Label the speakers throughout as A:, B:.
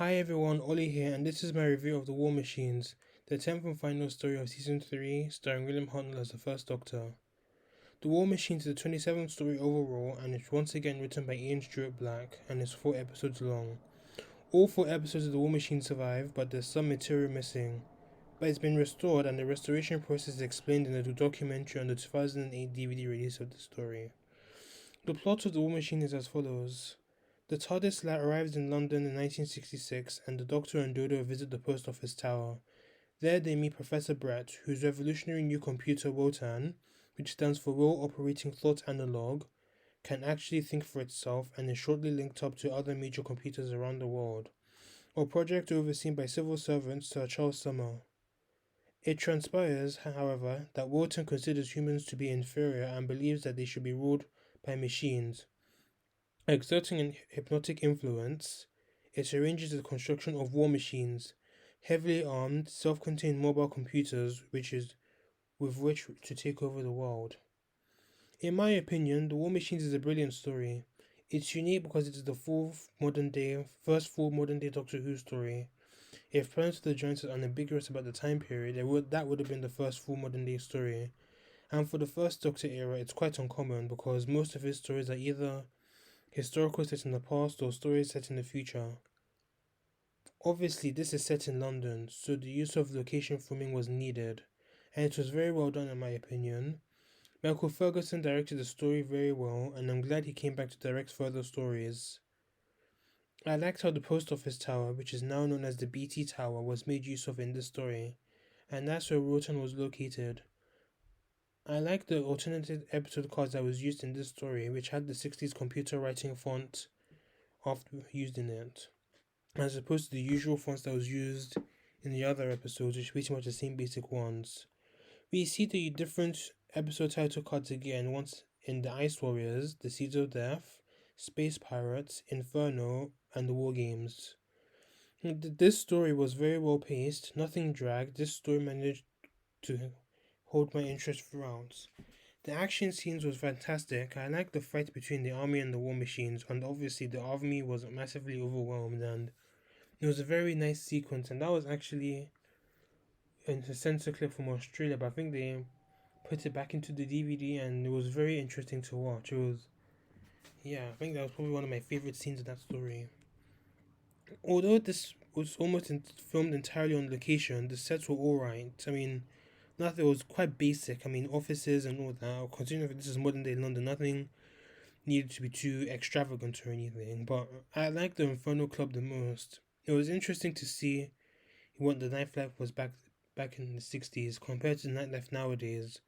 A: Hi everyone, Oli here, and this is my review of The War Machines, the 10th and final story of Season 3, starring William Hartnell as the First Doctor. The War Machines is the 27th story overall, and it's once again written by Ian Stewart Black, and is 4 episodes long. All 4 episodes of The War Machine survive, but there's some material missing. But it's been restored, and the restoration process is explained in the documentary on the 2008 DVD release of the story. The plot of The War Machine is as follows. The TARDIS arrives in London in 1966, and the Doctor and Dodo visit the post office tower. There they meet Professor Brett, whose revolutionary new computer Wotan, which stands for Role Operating Thought Analog, can actually think for itself and is shortly linked up to other major computers around the world. A project overseen by civil servants Sir Charles Summer. It transpires, however, that Wotan considers humans to be inferior and believes that they should be ruled by machines. Exerting an hypnotic influence, it arranges the construction of war machines, heavily armed, self-contained mobile computers with which to take over the world. In my opinion, The War Machines is a brilliant story. It's unique because it is the first full modern day Doctor Who story. If Planet of the Giants is unambiguous about the time period, that would have been the first full modern day story. And for the first Doctor era, it's quite uncommon because most of his stories are either historical set in the past or stories set in the future. Obviously, this is set in London, so the use of location filming was needed, and it was very well done in my opinion. Michael Ferguson directed the story very well, and I'm glad he came back to direct further stories. I liked how the post office tower, which is now known as the BT Tower, was made use of in this story, and that's where Rotan was located. I like the alternative episode cards that was used in this story, which had the 60s computer writing font used in it, as opposed to the usual fonts that was used in the other episodes, which are pretty much the same basic ones. We see the different episode title cards again once in the Ice Warriors, the Seeds of Death, Space Pirates, Inferno, and the War Games. This story was very well paced, nothing dragged. This story managed to hold my interest throughout. The action scenes was fantastic. I liked the fight between the army and the war machines, and obviously the army was massively overwhelmed, and it was a very nice sequence, and that was actually in a censor clip from Australia, but I think they put it back into the DVD, and it was very interesting to watch. I think that was probably one of my favorite scenes of that story. Although this was filmed entirely on location, the sets were alright. I mean, nothing was quite basic. I mean, offices and all that. Considering that this is modern day London, nothing needed to be too extravagant or anything. But I liked the Inferno Club the most. It was interesting to see what the nightlife was back in the 60s compared to nightlife nowadays.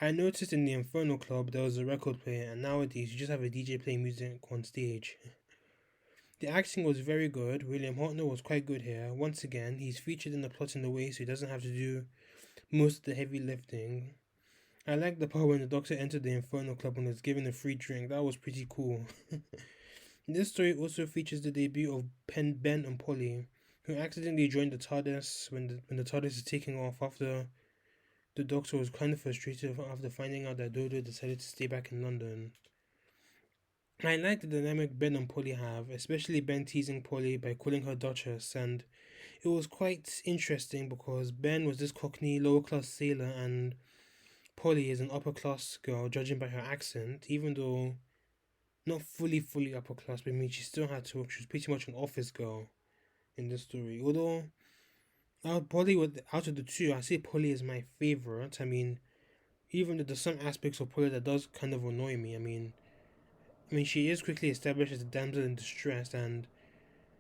A: I noticed in the Inferno Club there was a record player, and nowadays you just have a DJ playing music on stage. The acting was very good. William Hartnell was quite good here. Once again, he's featured in the plot in the way so he doesn't have to do most of the heavy lifting. I like the part when the Doctor entered the Inferno Club and was given a free drink. That was pretty cool. This story also features the debut of Ben and Polly, who accidentally joined the TARDIS when the TARDIS is taking off after the Doctor was kind of frustrated after finding out that Dodo decided to stay back in London. I like the dynamic Ben and Polly have, especially Ben teasing Polly by calling her Duchess, and it was quite interesting because Ben was this cockney lower class sailor and Polly is an upper class girl, judging by her accent, even though not fully upper class, but I mean she still had to work. She was pretty much an office girl in this story. Although Polly was out of the two, I say Polly is my favorite. I mean, even though there's some aspects of Polly that does kind of annoy me. I mean, she is quickly established as a damsel in distress, and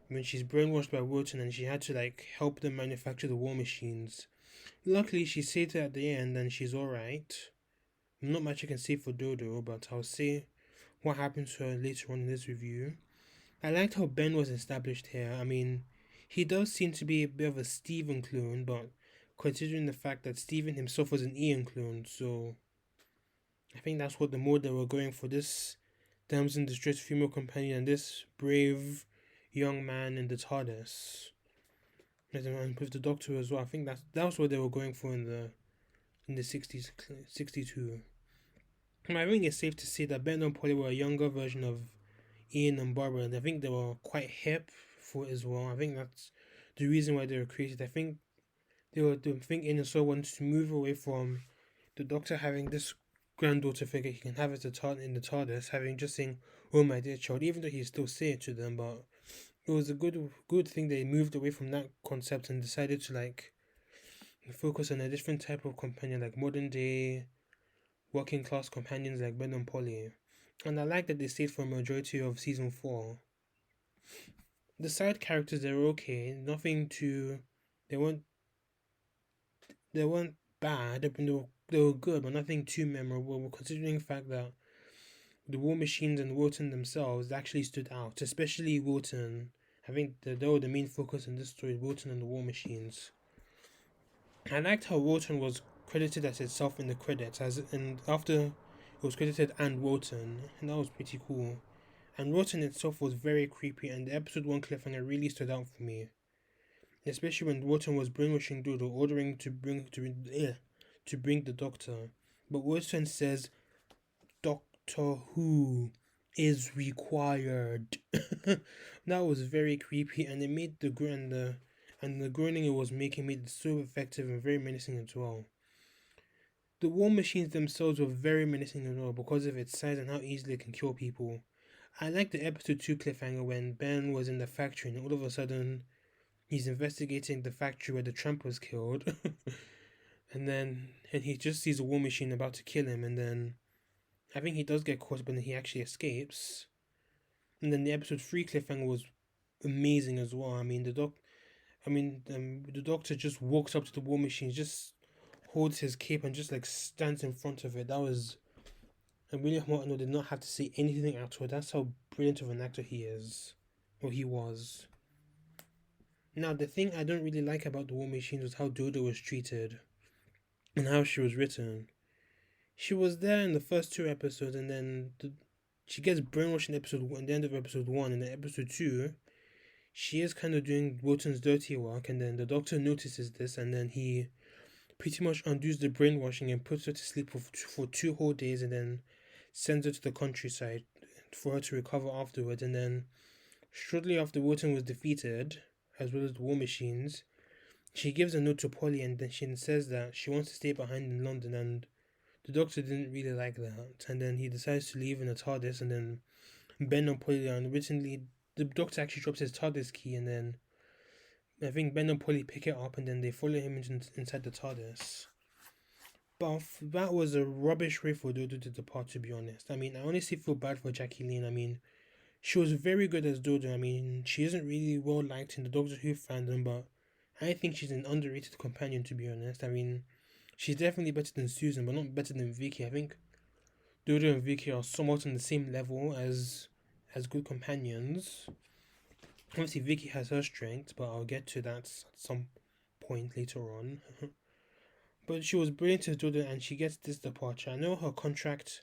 A: when she's brainwashed by Wotan and she had to like help them manufacture the war machines. Luckily, she saved her at the end, and she's alright. Not much I can say for Dodo, but I'll say what happened to her later on in this review. I liked how Ben was established here. I mean, he does seem to be a bit of a Stephen clone, but considering the fact that Stephen himself was an Ian clone, so I think that's what the mode they were going for, this damsel in distress female companion and this brave young man in the TARDIS. And with the Doctor as well. I think that was what they were going for in the 62. I think it's safe to say that Ben and Polly were a younger version of Ian and Barbara, and I think they were quite hip thought as well. I think that's the reason why they were created. I think the thing in so wanted to move away from the Doctor having this granddaughter figure he can have as in the TARDIS, having just saying, "Oh my dear child," even though he still say it to them, but it was a good thing they moved away from that concept and decided to like focus on a different type of companion, like modern day working class companions like Ben and Polly. And I like that they stayed for a majority of season 4. The side characters, they were okay, nothing too. They weren't they weren't bad. They were good, but nothing too memorable. Considering the fact that the War Machines and Wotan themselves actually stood out, especially Wotan. I think they were the main focus in this story, Wotan and the War Machines. I liked how Wotan was credited as itself in the credits, and after it was credited and Wotan, and that was pretty cool. And Wotan itself was very creepy, and the episode 1 cliffhanger really stood out for me, especially when Wotan was brainwashing Dodo, ordering to bring the Doctor. But Wotan says, "Doctor Who is required." That was very creepy, and it made the groaning it was making made it so effective and very menacing as well. The war machines themselves were very menacing as well because of its size and how easily it can kill people. I like the episode 2 cliffhanger when Ben was in the factory and all of a sudden he's investigating the factory where the tramp was killed. and he just sees a war machine about to kill him, and then I think he does get caught, but then he actually escapes. And then the episode 3 cliffhanger was amazing as well. The Doctor just walks up to the war machine, just holds his cape and just like stands in front of it. That was, and William Martineau did not have to say anything at all. That's how brilliant of an actor he is, or he was. Now, the thing I don't really like about the War Machines was how Dodo was treated and how she was written. She was there in the first 2 episodes, and then she gets brainwashed in the end of episode 1, and then episode 2, she is kind of doing Wotan's dirty work, and then the Doctor notices this, and then he pretty much undoes the brainwashing and puts her to sleep for 2 whole days, and then sends her to the countryside for her to recover afterwards. And then shortly after Wotan was defeated, as well as the war machines, she gives a note to Polly, and then she says that she wants to stay behind in London, and the Doctor didn't really like that, and then he decides to leave in a TARDIS, and then Ben and Polly are unwittingly, the Doctor actually drops his TARDIS key, and then I think Ben and Polly pick it up, and then they follow him inside the TARDIS. But that was a rubbish way for Dodo to depart, to be honest. I honestly feel bad for Jackie Lane. She was very good as Dodo. She isn't really well liked in the Doctor Who fandom, but I think she's an underrated companion, to be honest. She's definitely better than Susan, but not better than Vicky. I think Dodo and Vicky are somewhat on the same level as good companions. Obviously, Vicky has her strengths, but I'll get to that at some point later on. But she was brilliant as Dodo, and she gets this departure. I know her contract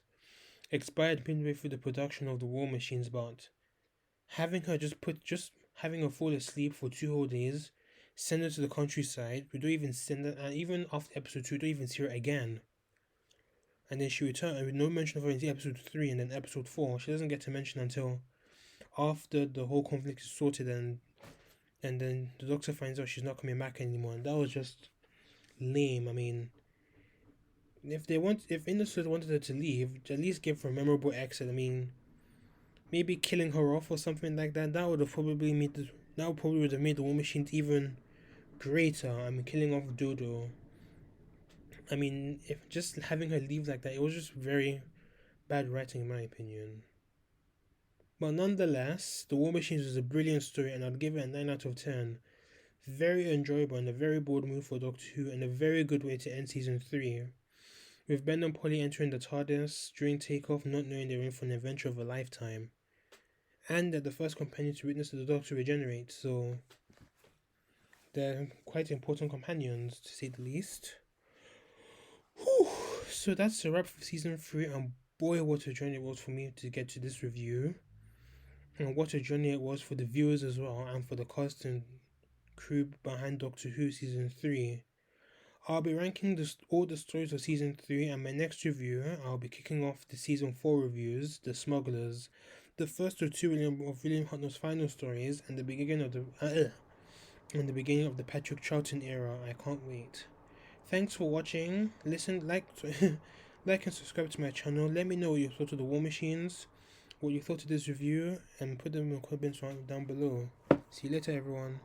A: expired midway through the production of the War Machines, but having her having her fall asleep for 2 whole days, send her to the countryside. We don't even send her, and even after episode 2, we don't even see her again. And then she returns, with no mention of her in episode 3, and then episode 4, she doesn't get to mention until after the whole conflict is sorted, and then the Doctor finds out she's not coming back anymore, and that was just lame. If Industry wanted her to leave, at least give her a memorable exit. Maybe killing her off or something like that. That would have probably made the War Machines even greater. Killing off Dodo. If just having her leave like that, it was just very bad writing in my opinion. But nonetheless, the War Machines was a brilliant story, and I'd give it a 9 out of 10. Very enjoyable and a very bold move for Doctor Who, and a very good way to end season 3. With Ben and Polly entering the TARDIS during takeoff, not knowing they're in for an adventure of a lifetime. And they're the first companion to witness the Doctor regenerate, so they're quite important companions, to say the least. Whew. So that's a wrap for season 3, and boy, what a journey it was for me to get to this review. And what a journey it was for the viewers as well, and for the cast and crew behind Doctor Who season 3. I'll be ranking all the stories of season 3, and my next review, I'll be kicking off the season 4 reviews, The Smugglers, the first of two of William Hartnell's final stories, and the beginning of the Patrick Charlton era. I can't wait. Thanks for watching. Listen, like and subscribe to my channel. Let me know what you thought of the War Machines, what you thought of this review, and put them in the comments down below. See you later, everyone.